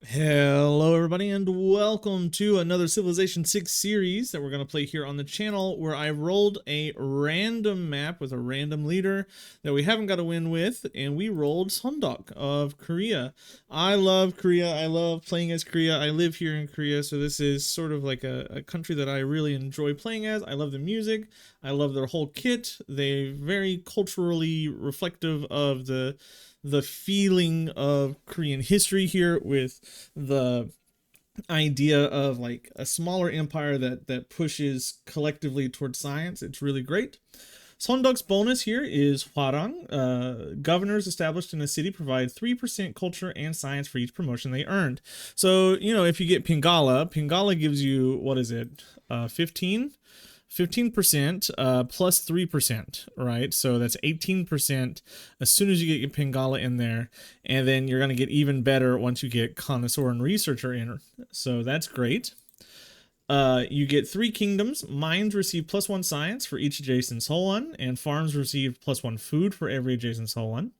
Hello everybody and welcome to another Civilization 6 series that we're going to play here on the channel, where I rolled a random map with a random leader that we haven't got a win with, and we rolled Seondeok of Korea. I love Korea. I love playing as Korea. I live here in Korea, so this is sort of like a country that I really enjoy playing as. I love the music. I love their whole kit. They're very culturally reflective of the feeling of Korean history here, with the idea of like a smaller empire that pushes collectively towards science. It's really great. Sondok's bonus here is Hwarang. Governors established in a city provide 3% culture and science for each promotion they earned. So, if you get Pingala gives you, what is it, 15% plus 3%, right? So that's 18% as soon as you get your Pingala in there. And then you're going to get even better once you get Connoisseur and Researcher in. So that's great. You get 3 kingdoms. Mines receive +1 science for each adjacent Solon, and farms receive +1 food for every adjacent Solon.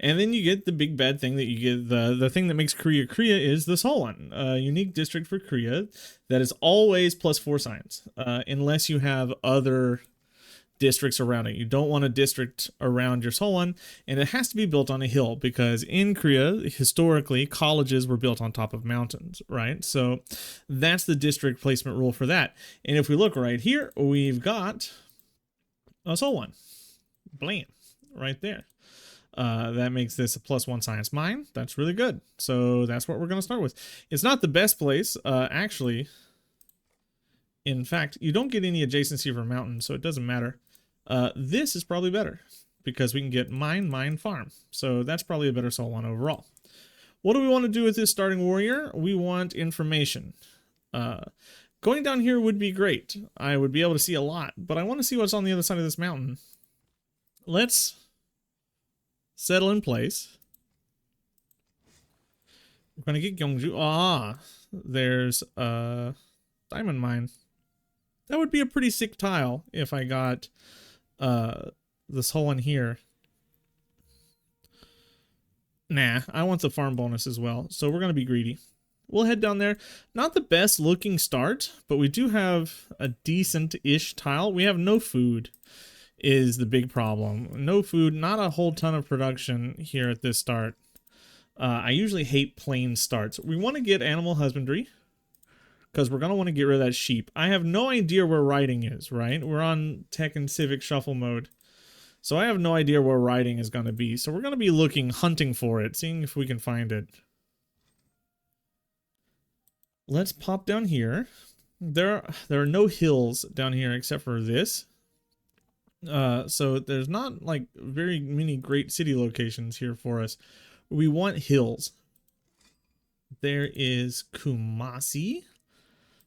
And then you get the big bad thing that you get, the thing that makes Korea Korea is the Solon, unique district for Korea that is always +4 science, unless you have other districts around it. You don't want a district around your Solon, and it has to be built on a hill, because in Korea, historically, colleges were built on top of mountains, right? So that's the district placement rule for that. And if we look right here, we've got a Solon. Blam. Right there. That makes this a +1 science mine. That's really good. So that's what we're going to start with. It's not the best place, actually. In fact, you don't get any adjacency for mountains, so it doesn't matter. This is probably better, because we can get mine, farm. So that's probably a better Solon overall. What do we want to do with this starting warrior? We want information. Going down here would be great. I would be able to see a lot, but I want to see what's on the other side of this mountain. Let's settle in place. We're going to get Gyeongju. There's a diamond mine. That would be a pretty sick tile if I got this whole one here. Nah, I want the farm bonus as well, so we're going to be greedy. We'll head down there. Not the best looking start, but we do have a decent-ish tile. We have no food is the big problem. No food, not a whole ton of production here at this start. I usually hate plain starts. We want to get animal husbandry, because we're going to want to get rid of that sheep. I have no idea where riding is, right? We're on tech and civic shuffle mode, so I have no idea where riding is going to be. So we're going to be hunting for it, seeing if we can find it. Let's pop down here. There are no hills down here except for this. So there's not like very many great city locations here for us. We want hills. There is Kumasi.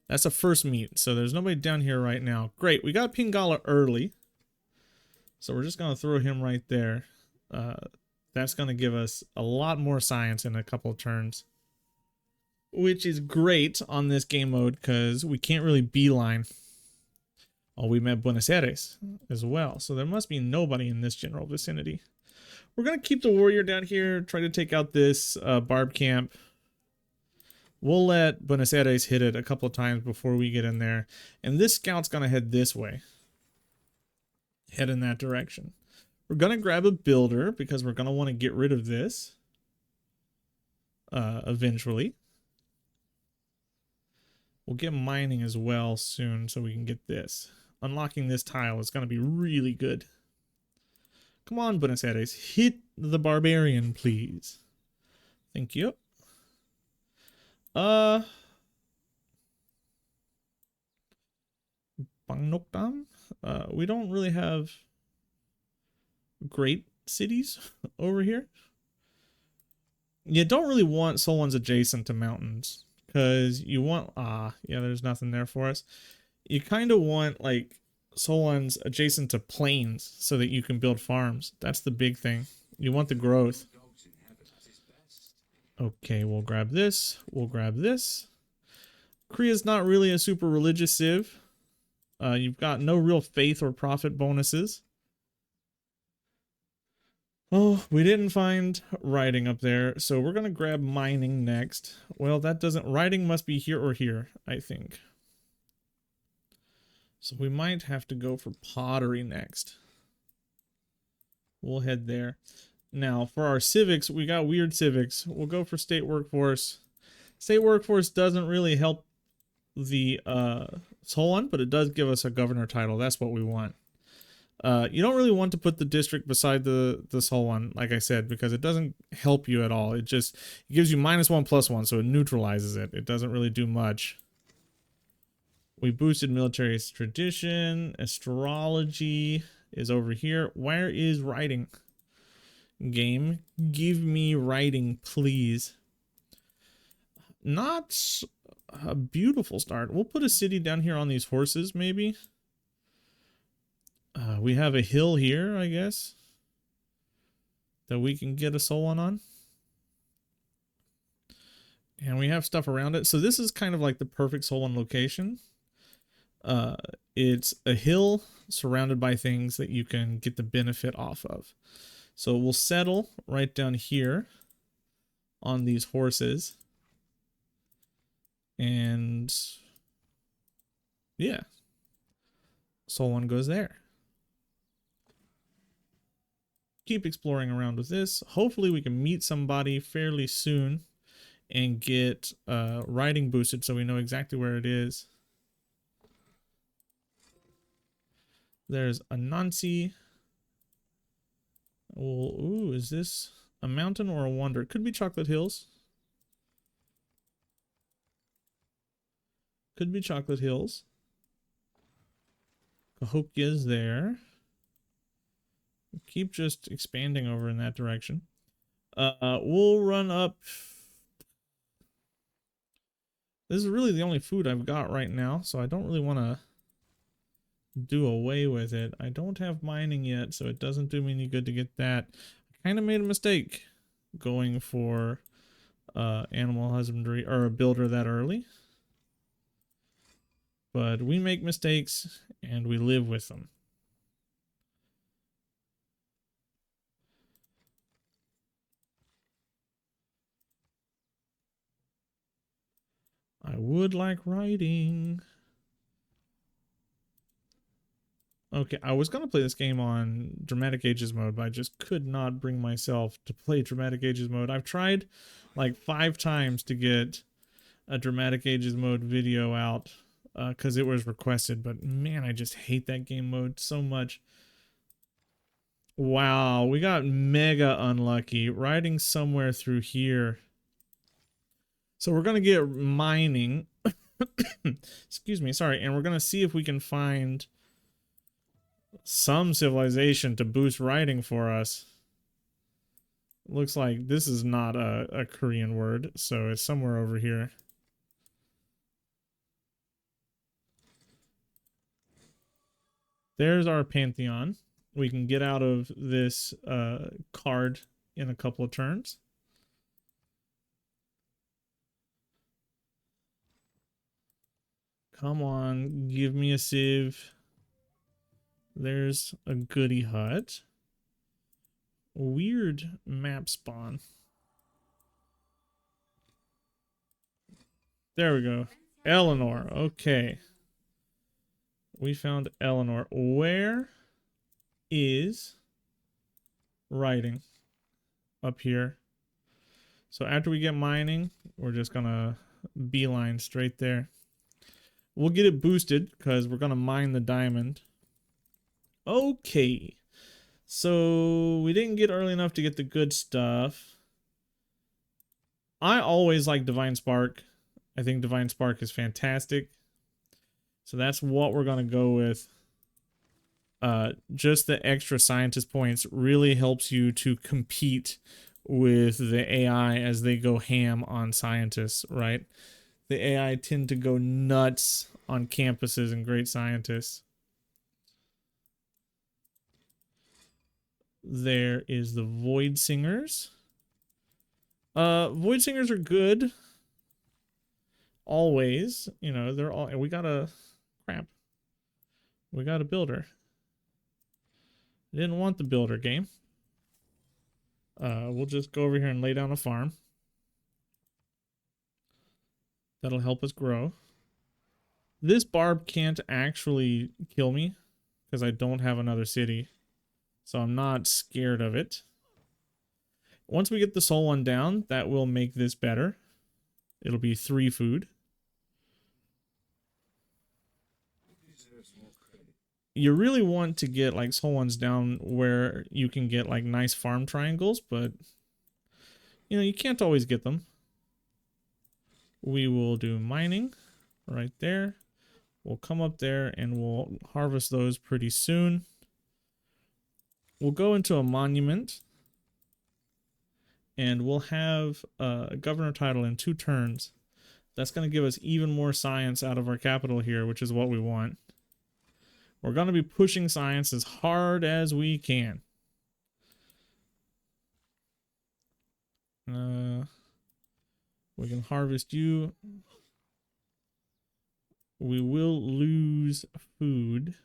That's a first meet, so there's nobody down here right now. Great, we got Pingala early, so we're just gonna throw him right there. That's gonna give us a lot more science in a couple of turns, which is great on this game mode because we can't really beeline. Oh, we met Buenos Aires as well, so there must be nobody in this general vicinity. We're going to keep the warrior down here, try to take out this barb camp. We'll let Buenos Aires hit it a couple of times before we get in there. And this scout's going to head this way. Head in that direction. We're going to grab a builder, because we're going to want to get rid of this eventually. We'll get mining as well soon so we can get this. Unlocking this tile is going to be really good. Come on, Buenos Aires. Hit the barbarian, please. Thank you. Bangnokdam? We don't really have great cities over here. You don't really want Solon's adjacent to mountains, because you want, yeah, there's nothing there for us. You kind of want like Solon's adjacent to plains so that you can build farms. That's the big thing. You want the growth. Okay, we'll grab this. We'll grab this. Korea's not really a super religious civ. You've got no real faith or profit bonuses. Oh, we didn't find writing up there, so we're gonna grab mining next. Well, that doesn't, writing must be here or here, I think. So we might have to go for pottery next. We'll head there. Now, for our civics, we got weird civics. We'll go for state workforce. State workforce doesn't really help the whole one, but it does give us a governor title. That's what we want. You don't really want to put the district beside this whole one, like I said, because it doesn't help you at all. It just gives you -1/+1, so it neutralizes it. It doesn't really do much. We boosted military tradition. Astrology is over here. Where is writing? Game, give me writing, please. Not a beautiful start. We'll put a city down here on these horses, maybe. We have a hill here, I guess, that we can get a Solon on. And we have stuff around it. So this is kind of like the perfect Solon location. It's a hill surrounded by things that you can get the benefit off of. So we'll settle right down here on these horses. And yeah, Solon goes there. Keep exploring around with this. Hopefully we can meet somebody fairly soon and get writing boosted so we know exactly where it is. There's Anansi. Well, ooh, is this a mountain or a wonder? It could be Chocolate Hills. Could be Chocolate Hills. Cahokia's there. Keep just expanding over in that direction. We'll run up. This is really the only food I've got right now, so I don't really want to do away with it. I don't have mining yet, so it doesn't do me any good to get that. I kind of made a mistake going for animal husbandry or a builder that early. But we make mistakes and we live with them. I would like writing. Okay, I was going to play this game on Dramatic Ages mode, but I just could not bring myself to play Dramatic Ages mode. I've tried like 5 times to get a Dramatic Ages mode video out because it was requested, but man, I just hate that game mode so much. Wow, we got mega unlucky. Riding somewhere through here. So we're going to get mining. Excuse me, sorry. And we're going to see if we can find some civilization to boost writing for us. Looks like this is not a Korean word, so it's somewhere over here. There's our Pantheon. We can get out of this card in a couple of turns. Come on, give me a civ. There's a goody hut. Weird map spawn. There we go. Eleanor. Okay. We found Eleanor. Where is writing? Up here. So after we get mining, we're just gonna beeline straight there. We'll get it boosted because we're gonna mine the diamond. Okay. So we didn't get early enough to get the good stuff. I always like Divine Spark. I think Divine Spark is fantastic. So that's what we're going to go with. Just the extra scientist points really helps you to compete with the AI as they go ham on scientists, right? The AI tend to go nuts on campuses and great scientists. There is the Void Singers. Void Singers are good. Always, you know, they're all, and we got a, crap. We got a builder. I didn't want the builder game. We'll just go over here and lay down a farm. That'll help us grow. This barb can't actually kill me because I don't have another city. So I'm not scared of it. Once we get the soul one down, that will make this better. It'll be 3 food. You really want to get like soul ones down where you can get like nice farm triangles, but you know, you can't always get them. We will do mining right there. We'll come up there and we'll harvest those pretty soon. We'll go into a monument and we'll have a governor title in 2 turns. That's going to give us even more science out of our capital here, which is what we want. We're going to be pushing science as hard as we can. We can harvest you. We will lose food.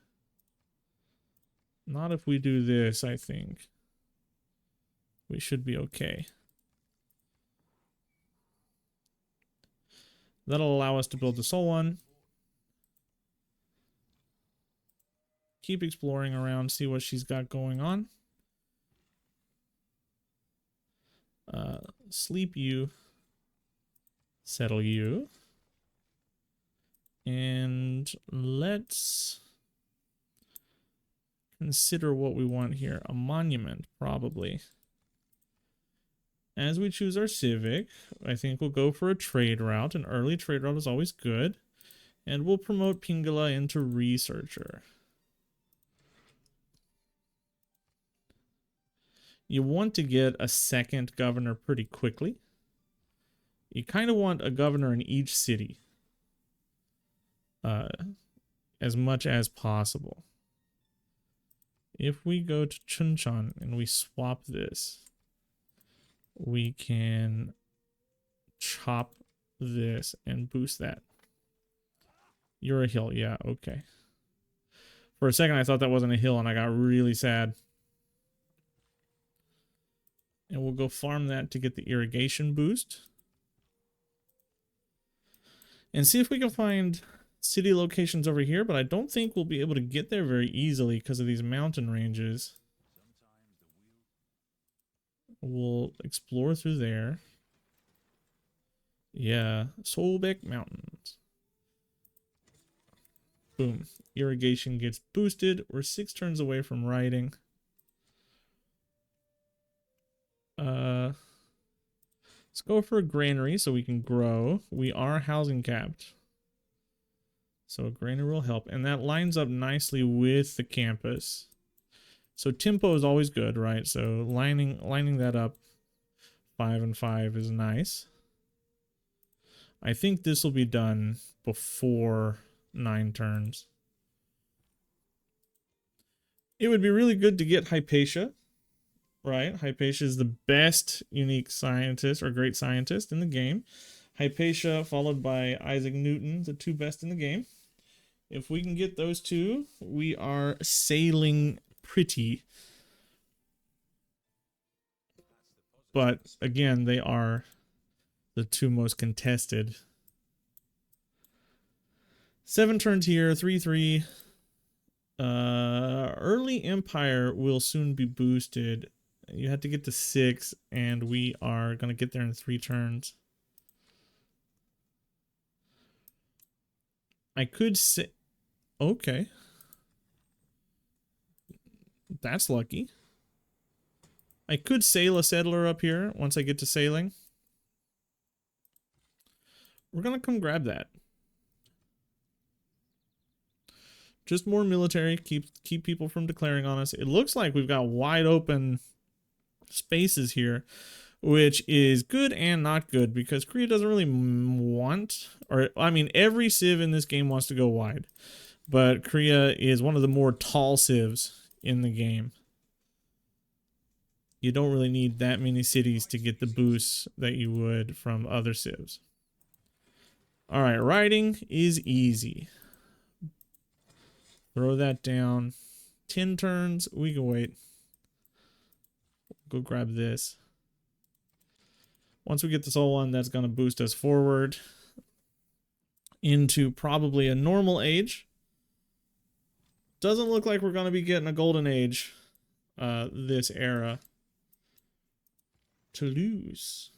Not if we do this, I think. We should be okay. That'll allow us to build the soul one. Keep exploring around, see what she's got going on. Sleep you. Settle you. And let's consider what we want here. A monument, probably. As we choose our civic, I think we'll go for a trade route. An early trade route is always good. And we'll promote Pingala into researcher. You want to get a second governor pretty quickly. You kind of want a governor in each city. As much as possible. If we go to Chuncheon and we swap this, we can chop this and boost that. You're a hill. Yeah, okay. For a second, I thought that wasn't a hill and I got really sad. And we'll go farm that to get the irrigation boost. And see if we can find city locations over here, but I don't think we'll be able to get there very easily because of these mountain ranges. We'll explore through there. Yeah, Seondeok Mountains. Boom. Irrigation gets boosted. We're 6 turns away from riding. Let's go for a granary so we can grow. We are housing capped. So a granary will help. And that lines up nicely with the campus. So tempo is always good, right? So lining that up 5 and 5 is nice. I think this will be done before 9 turns. It would be really good to get Hypatia, right? Hypatia is the best unique scientist or great scientist in the game. Hypatia followed by Isaac Newton, the 2 best in the game. If we can get those 2, we are sailing pretty. But again, they are the 2 most contested. 7 turns here, 3-3. Early Empire will soon be boosted. You have to get to 6, and we are going to get there in 3 turns. I could say... Okay. That's lucky. I could sail a settler up here once I get to sailing. We're going to come grab that. Just more military, keep people from declaring on us. It looks like we've got wide open spaces here, which is good and not good because Korea doesn't really want, or I mean, every civ in this game wants to go wide, but Korea is one of the more tall civs in the game. You don't really need that many cities to get the boosts that you would from other civs. All right, riding is easy. Throw that down. 10 turns, we can wait. Go grab this. Once we get this whole one, that's going to boost us forward into probably a normal age. Doesn't look like we're going to be getting a golden age this era. Toulouse.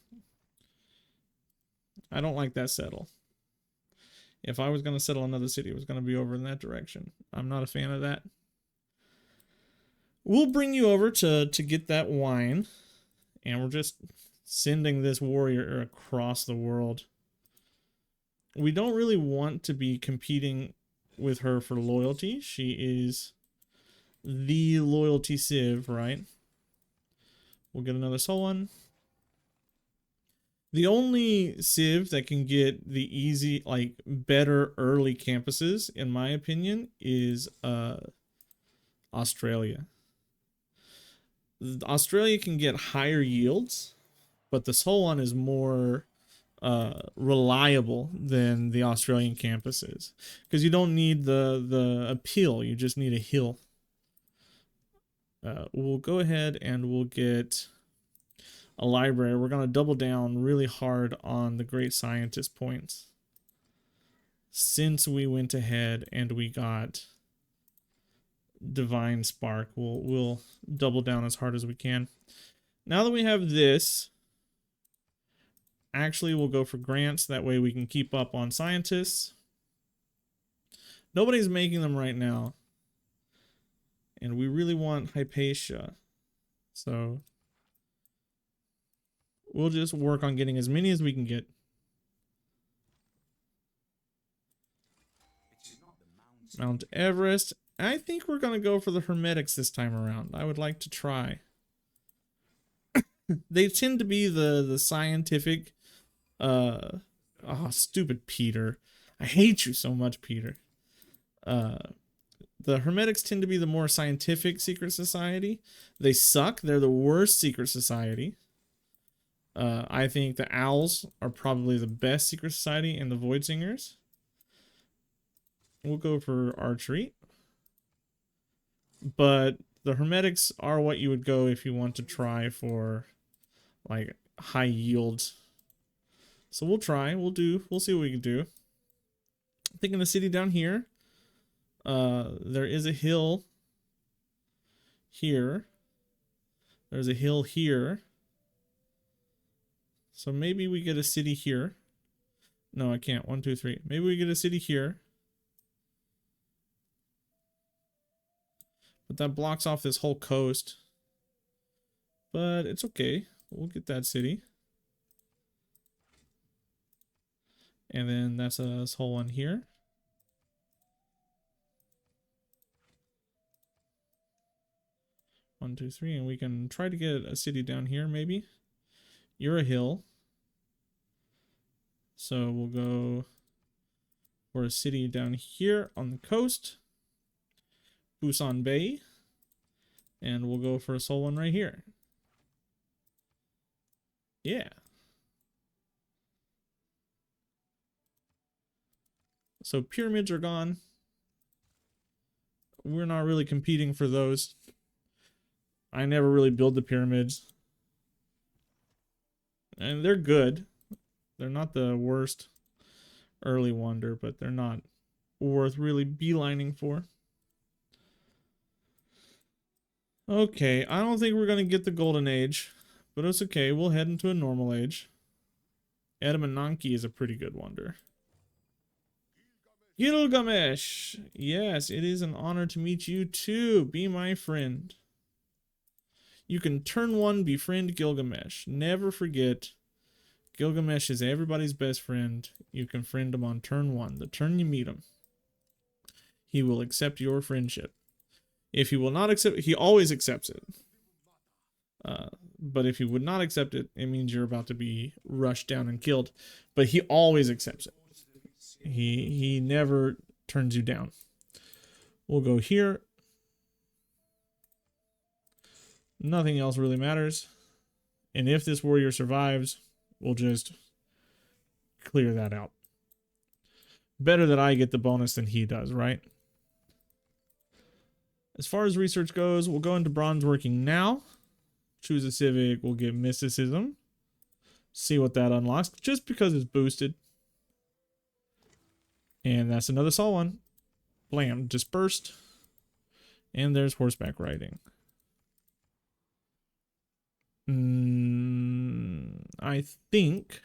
I don't like that settle. If I was going to settle another city, it was going to be over in that direction. I'm not a fan of that. We'll bring you over to get that wine. And we're just sending this warrior across the world. We don't really want to be competing with her for loyalty. She is the loyalty civ, right? We'll get another soul one. The only civ that can get the easy, like, better early campuses, in my opinion, is Australia. Australia can get higher yields, but the soul one is more reliable than the Australian campuses, because you don't need the appeal, you just need a hill. We'll go ahead and we'll get a library. We're going to double down really hard on the great scientist points, since we went ahead and we got divine spark. We'll double down as hard as we can. Now that we have this, actually we'll go for grants. That way we can keep up on scientists. Nobody's making them right now, and we really want Hypatia, so we'll just work on getting as many as we can get. Mount Everest. I think we're going to go for the Hermetics this time around. I would like to try. They tend to be the scientific... oh, stupid Peter. I hate you so much, Peter. The Hermetics tend to be the more scientific secret society. They suck. They're the worst secret society. I think the Owls are probably the best secret society, and the Void Singers. We'll go for archery. But the Hermetics are what you would go if you want to try for, like, high yields. So we'll try. We'll see what we can do. I'm thinking the city down here. There is a hill here. There's a hill here. So maybe we get a city here. No, I can't. 1, 2, 3. Maybe we get a city here. But that blocks off this whole coast. But it's okay. We'll get that city. And then that's this whole one here. One, two, three, and we can try to get a city down here, maybe. You're a hill. So we'll go for a city down here on the coast. Busan Bay. And we'll go for a soul one right here. Yeah. So pyramids are gone. We're not really competing for those. I never really build the pyramids. And they're good. They're not the worst early wonder, but they're not worth really beelining for. Okay, I don't think we're going to get the golden age, but it's okay. We'll head into a normal age. Edamananki is a pretty good wonder. Gilgamesh! Yes, it is an honor to meet you too. Be my friend. You can turn 1 befriend Gilgamesh. Never forget, Gilgamesh is everybody's best friend. You can friend him on turn 1. The turn you meet him, he will accept your friendship. If he will not accept it, he always accepts it. But if he would not accept it, it means you're about to be rushed down and killed. But he always accepts it. He never turns you down. We'll go here. Nothing else really matters. And if this warrior survives, we'll just clear that out. Better that I get the bonus than he does, right? As far as research goes, we'll go into bronze working now. Choose a civic, we'll get mysticism. See what that unlocks, just because it's boosted. And that's another Sol one. Blam, dispersed. And there's horseback riding. I think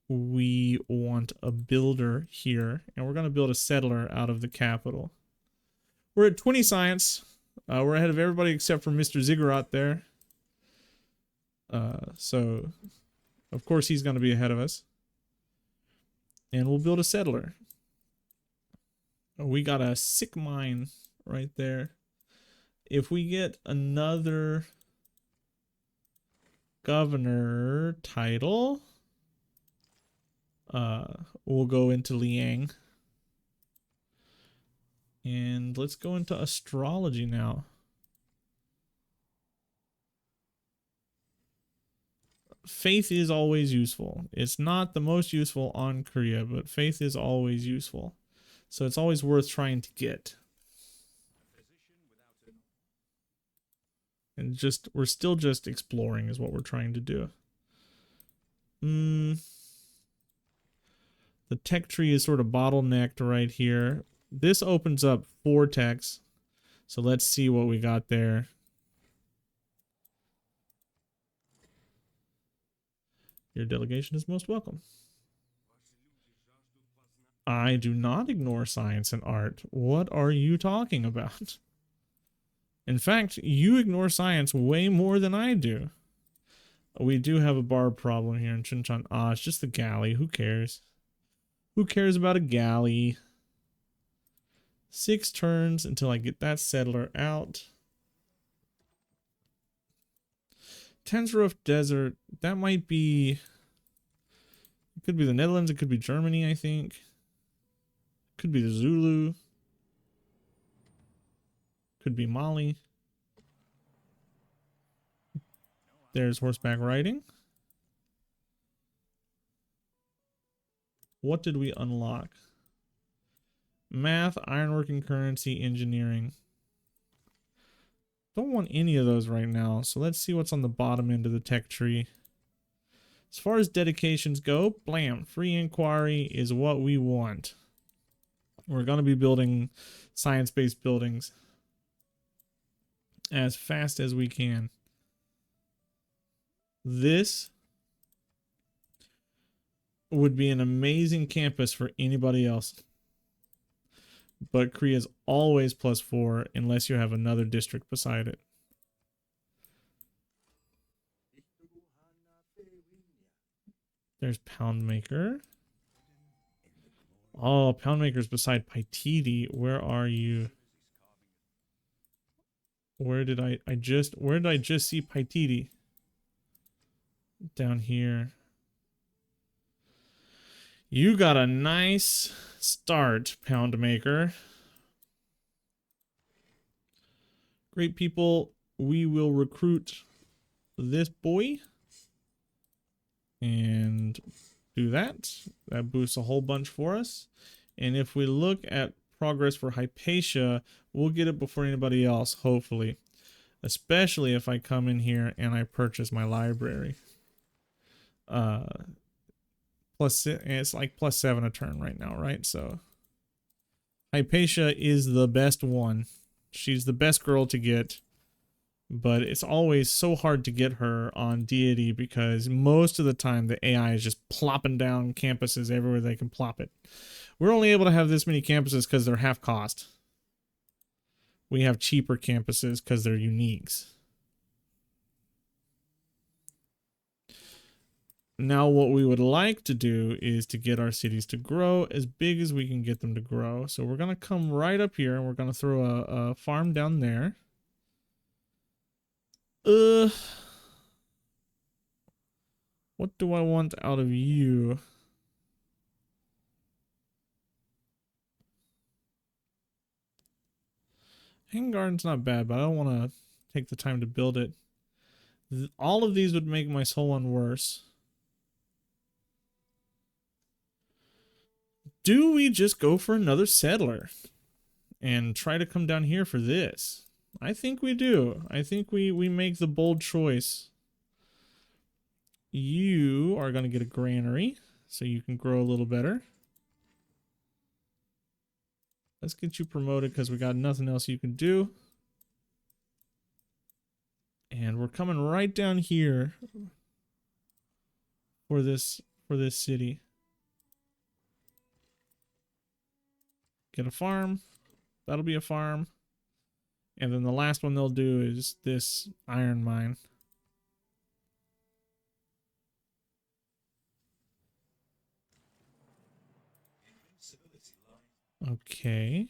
we want a builder here, and we're going to build a settler out of the capital. We're at 20 science. We're ahead of everybody except for Mr. Ziggurat there. So, of course, he's going to be ahead of us. And we'll build a settler. We got a sick mine right there. If we get another governor title, we'll go into Liang. And let's go into astrology now. Faith is always useful. It's not the most useful on Korea, but faith is always useful. So it's always worth trying to get. And we're still just exploring is what we're trying to do. The tech tree is sort of bottlenecked right here. This opens up 4 techs. So let's see what we got there. Your delegation is most welcome. I do not ignore science and art. What are you talking about? In fact, you ignore science way more than I do. We do have a barb problem here in Chuncheon. Ah, it's just the galley. Who cares? Who cares about a galley? 6 turns until I get that settler out. Tensroof Desert. That might be... It could be the Netherlands. It could be Germany, I think. Could be the Zulu. Could be Mali. There's horseback riding. What did we unlock? Math, ironworking, currency, engineering. Don't want any of those right now. So let's see what's on the bottom end of the tech tree. As far as dedications go, blam, free inquiry is what we want. We're going to be building science-based buildings as fast as we can. This would be an amazing campus for anybody else. But Korea's always +4 unless you have another district beside it. There's Poundmaker. Oh, Poundmaker's beside Paititi. Where are you? Where did I just see Paititi? Down here. You got a nice start, Poundmaker. Great people. We will recruit this boy. And do that. That boosts a whole bunch for us. And if we look at progress for Hypatia, we'll get it before anybody else, hopefully. Especially if I come in here and I purchase my library. It's like +7 a turn right now, right? So Hypatia is the best one. She's the best girl to get. But it's always so hard to get her on deity because most of the time the AI is just plopping down campuses everywhere they can plop it. We're only able to have this many campuses because they're half cost. We have cheaper campuses because they're uniques. Now what we would like to do is to get our cities to grow as big as we can get them to grow. So we're going to come right up here and we're going to throw a farm down there. What do I want out of you? Hang Garden's not bad, but I don't want to take the time to build it. All of these would make my soul one worse. Do we just go for another settler and try to come down here for this? I think we do. I think we make the bold choice You are going to get a granary, so you can grow a little better. Let's get you promoted because we got nothing else you can do. And we're coming right down here for this city. Get a farm. That'll be a farm. And then the last one they'll do is this iron mine. Okay.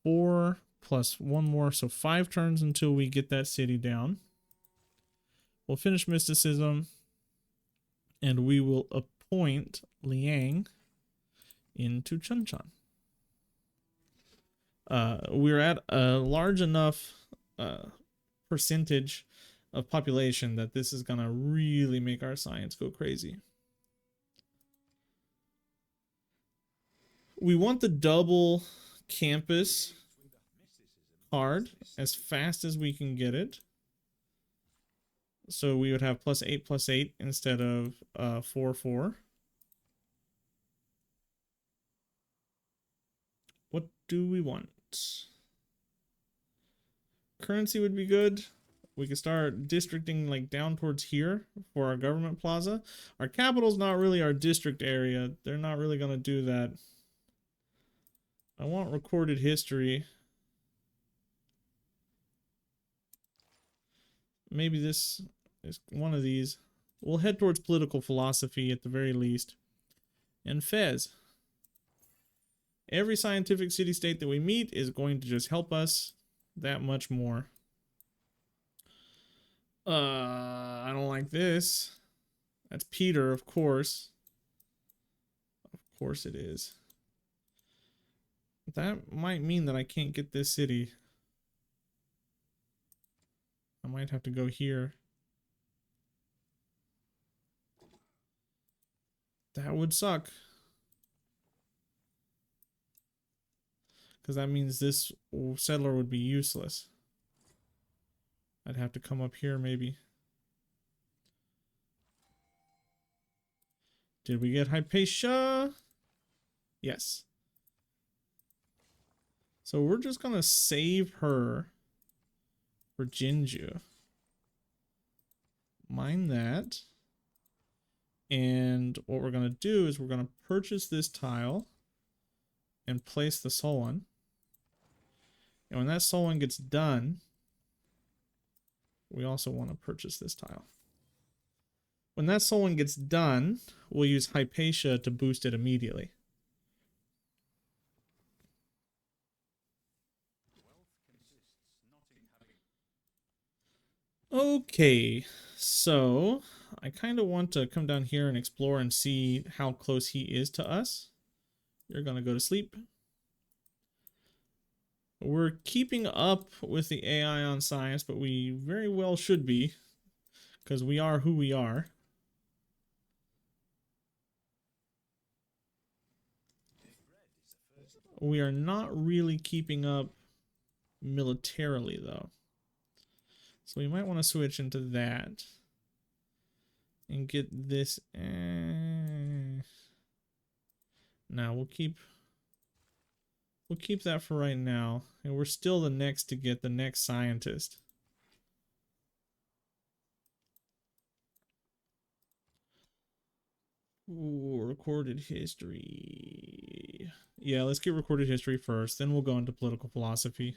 4 plus 1 more, so 5 turns until we get that city down. We'll finish mysticism, and we will appoint Liang into Chunchan. We're at a large enough percentage of population that this is gonna really make our science go crazy. We want the double campus card as fast as we can get it. So we would have +8/+8 instead of 4/4. What do we want? Currency would be good. We could start districting like down towards here for our government plaza. Our capital's not really our district area. They're not really going to do that. I want recorded history. Maybe this is one of these. We'll head towards political philosophy at the very least. And Fez. Every scientific city-state that we meet is going to just help us that much more. I don't like this. That's Peter, of course. Of course it is. That might mean that I can't get this city. I might have to go here. That would suck. Because that means this settler would be useless. I'd have to come up here maybe. Did we get Hypatia? Yes. So we're just going to save her for Jinju. Mine that. And what we're going to do is we're going to purchase this tile and place the Solon. And when that Solon gets done, we also want to purchase this tile. When that Solon gets done, we'll use Hypatia to boost it immediately. Okay, so I kind of want to come down here and explore and see how close he is to us. You're going to go to sleep. We're keeping up with the AI on science, but we very well should be, because we are who we are. We are not really keeping up militarily, though. So we might want to switch into that and get this. Now we'll keep that for right now, and we're still the next to get the next scientist. Ooh, recorded history. Yeah, let's get recorded history first, then we'll go into political philosophy.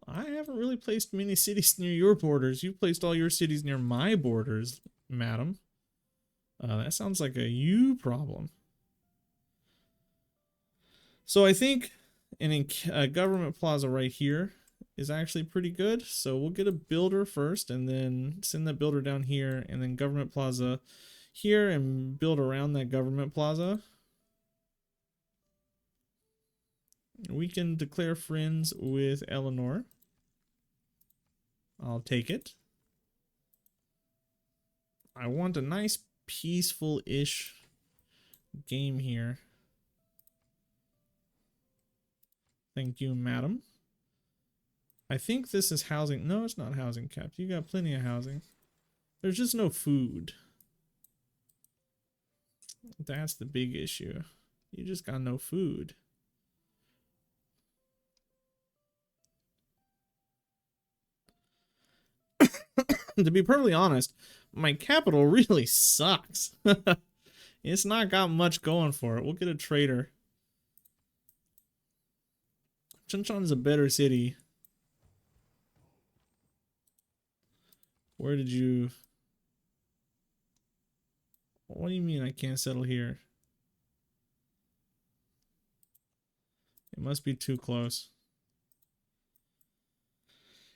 I haven't really placed many cities near your borders. You've placed all your cities near my borders, madam. That sounds like a you problem. So I think a government plaza right here is actually pretty good. So we'll get a builder first and then send that builder down here, and then government plaza here and build around that government plaza. We can declare friends with Eleanor. I'll take it. I want a nice peaceful-ish game here. Thank you, madam. I think this is housing. No, it's not housing capped. You got plenty of housing. There's just no food. That's the big issue. You just got no food. To be perfectly honest, my capital really sucks. It's not got much going for it. We'll get a trader. Chuncheon is a better city. Where did you... What do you mean I can't settle here? It must be too close.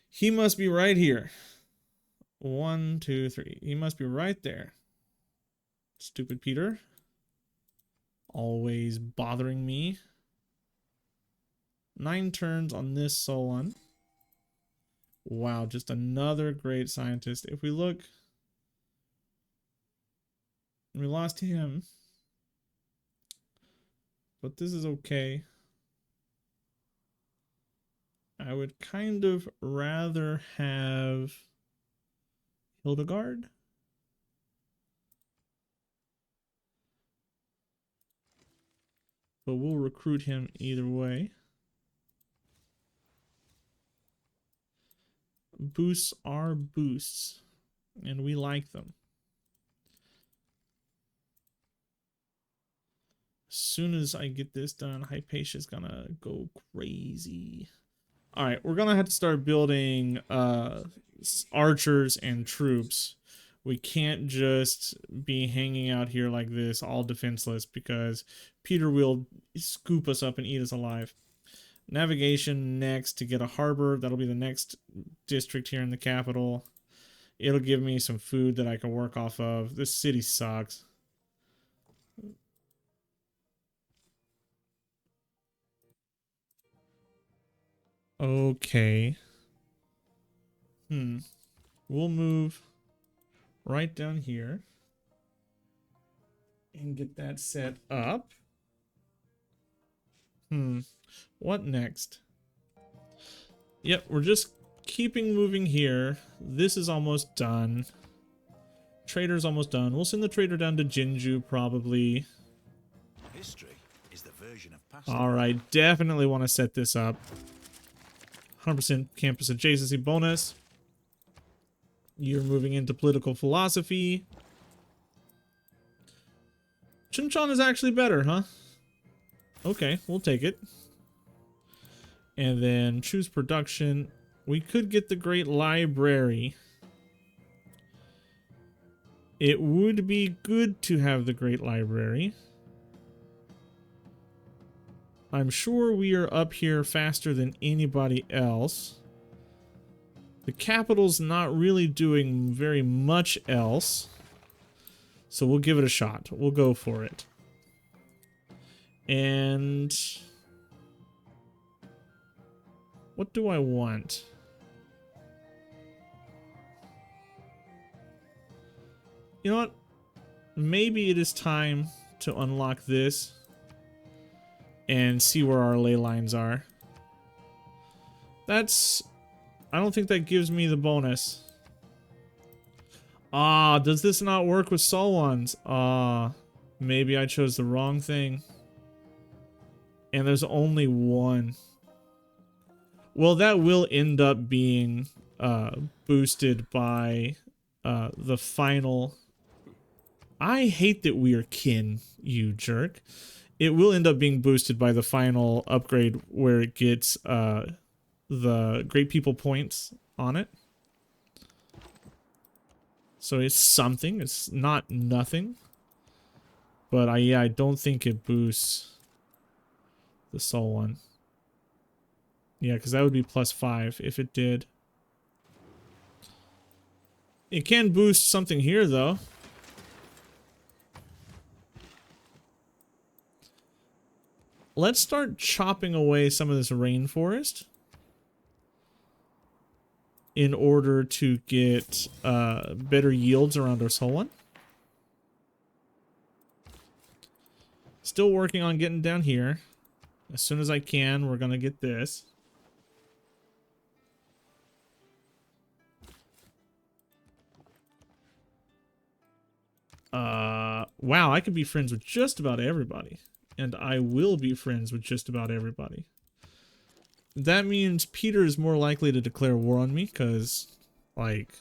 He must be right here. 1, 2, 3. He must be right there. Stupid Peter. Always bothering me. 9 turns on this Solon. Wow, just another great scientist. If we look... We lost him. But this is okay. I would kind of rather have Hildegard. But we'll recruit him either way. Boosts are boosts. And we like them. As soon as I get this done, Hypatia's gonna go crazy. Alright, we're gonna have to start building archers and troops. We can't just be hanging out here like this, all defenseless, because Peter will scoop us up and eat us alive. Navigation next to get a harbor. That'll be the next district here in the capital. It'll give me some food that I can work off of. This city sucks. Okay. We'll move right down here and get that set up. What next? Yep, we're just keeping moving here. This is almost done. Trader's almost done. We'll send the trader down to Jinju probably. History is the version of past. All right, definitely want to set this up. 100% campus adjacency bonus. You're moving into political philosophy. Chuncheon is actually better, huh? Okay, we'll take it. And then choose production. We could get the Great Library. It would be good to have the Great Library. I'm sure we are up here faster than anybody else. The capital's not really doing very much else. So we'll give it a shot. We'll go for it. And what do I want? You know what? Maybe it is time to unlock this and see where our ley lines are. That's... I don't think that gives me the bonus. Ah, does this not work with Solons? Ah, maybe I chose the wrong thing. And there's only one. Well, that will end up being boosted by the final... I hate that we are kin, you jerk. It will end up being boosted by the final upgrade where it gets the Great People points on it. So it's something. It's not nothing. But yeah, I don't think it boosts the Soul one. Yeah, because that would be +5 if it did. It can boost something here, though. Let's start chopping away some of this rainforest in order to get better yields around our Soul one. Still working on getting down here. As soon as I can, we're going to get this. Wow, I could be friends with just about everybody. And I will be friends with just about everybody. That means Peter is more likely to declare war on me because, like,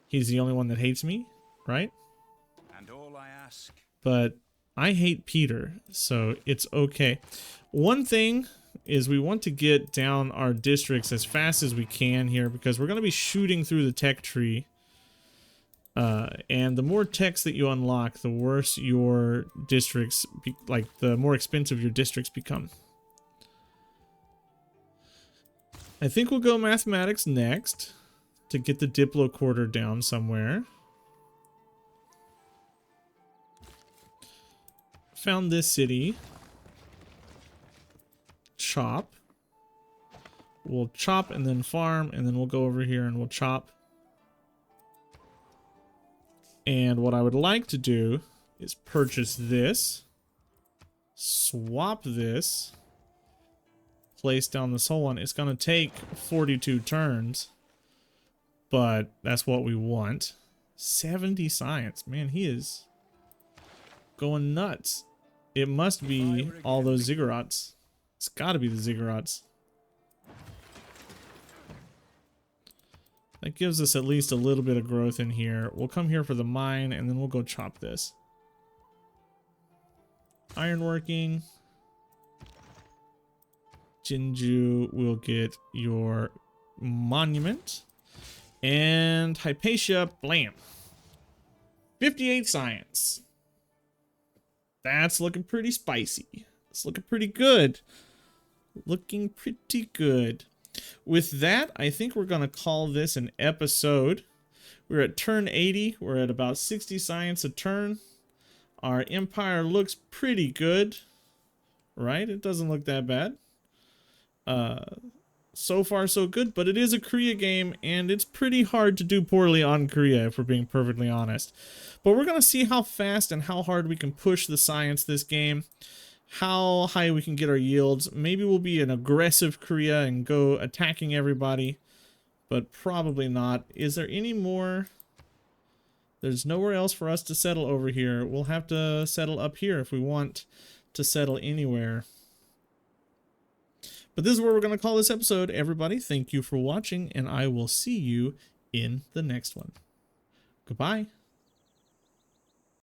he's the only one that hates me, right? And all I ask. But I hate Peter, so it's okay. One thing is we want to get down our districts as fast as we can here because we're going to be shooting through the tech tree. And the more techs that you unlock, the worse your districts, the more expensive your districts become. I think we'll go mathematics next to get the Diplo quarter down somewhere. Found this city. Chop. We'll chop and then farm, and then we'll go over here and we'll chop. And what I would like to do is purchase this, swap this, place down this whole one. It's going to take 42 turns, but that's what we want. 70 science. Man, he is going nuts. It must be all those ziggurats. It's got to be the ziggurats. That gives us at least a little bit of growth in here. We'll come here for the mine, and then we'll go chop this. Ironworking. Jinju will get your monument. And Hypatia, blam. 58 science. That's looking pretty spicy. It's looking pretty good. Looking pretty good. With that, I think we're going to call this an episode. We're at turn 80. We're at about 60 science a turn. Our empire looks pretty good, right? It doesn't look that bad. So far, so good, but it is a Korea game, and it's pretty hard to do poorly on Korea, if we're being perfectly honest. But we're going to see how fast and how hard we can push the science this game, how high we can get our yields. Maybe we'll be an aggressive Korea and go attacking everybody, but probably not. Is there any more? There's nowhere else for us to settle over here. We'll have to settle up here if we want to settle anywhere. But this is where we're going to call this episode. Everybody, thank you for watching, and I will see you in the next one. Goodbye.